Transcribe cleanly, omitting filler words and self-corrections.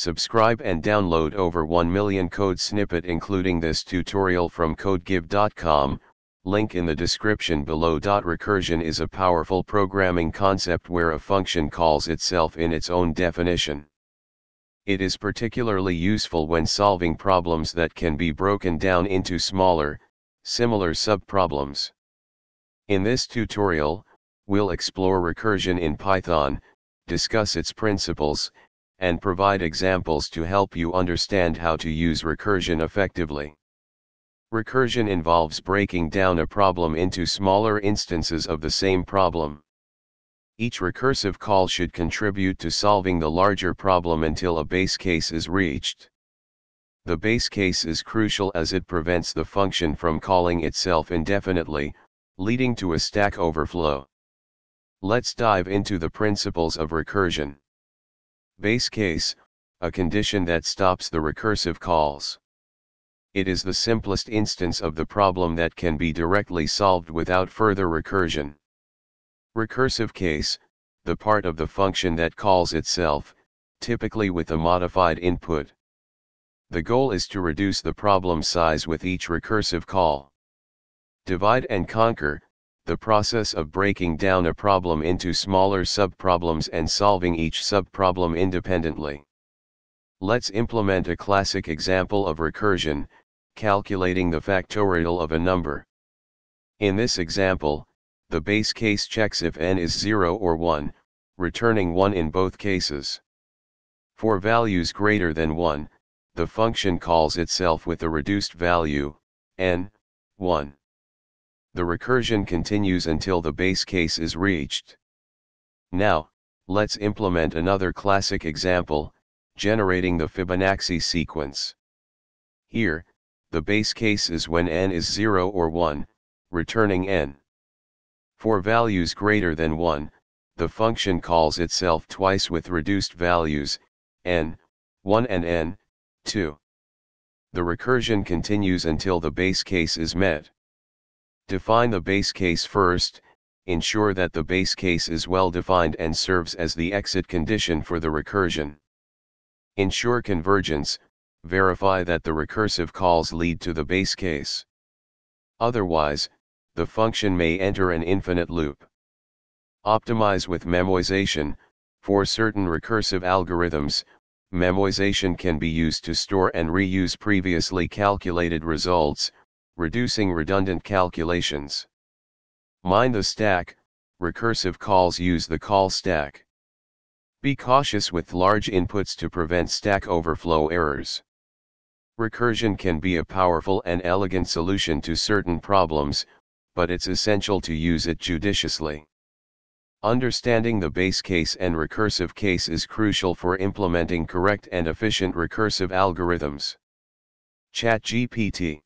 Subscribe and download over 1 million code snippet including this tutorial from codegive.com, link in the description below. Recursion is a powerful programming concept where a function calls itself in its own definition. It is particularly useful when solving problems that can be broken down into smaller, similar subproblems. In this tutorial, we'll explore recursion in Python, discuss its principles, and provide examples to help you understand how to use recursion effectively. Recursion involves breaking down a problem into smaller instances of the same problem. Each recursive call should contribute to solving the larger problem until a base case is reached. The base case is crucial as it prevents the function from calling itself indefinitely, leading to a stack overflow. Let's dive into the principles of recursion. Base case, a condition that stops the recursive calls. It is the simplest instance of the problem that can be directly solved without further recursion. Recursive case, the part of the function that calls itself, typically with a modified input. The goal is to reduce the problem size with each recursive call. Divide and conquer, the process of breaking down a problem into smaller subproblems and solving each subproblem independently. Let's implement a classic example of recursion, calculating the factorial of a number. In this example, the base case checks if n is 0 or 1, returning 1 in both cases. For values greater than 1, the function calls itself with a reduced value, n, 1. The recursion continues until the base case is reached. Now, let's implement another classic example, generating the Fibonacci sequence. Here, the base case is when n is 0 or 1, returning n. For values greater than 1, the function calls itself twice with reduced values, n, 1 and n, 2. The recursion continues until the base case is met. Define the base case first, ensure that the base case is well defined and serves as the exit condition for the recursion. Ensure convergence, verify that the recursive calls lead to the base case. Otherwise, the function may enter an infinite loop. Optimize with memoization. For certain recursive algorithms, memoization can be used to store and reuse previously calculated results, reducing redundant calculations. Mind the stack, recursive calls use the call stack. Be cautious with large inputs to prevent stack overflow errors. Recursion can be a powerful and elegant solution to certain problems, but it's essential to use it judiciously. Understanding the base case and recursive case is crucial for implementing correct and efficient recursive algorithms. ChatGPT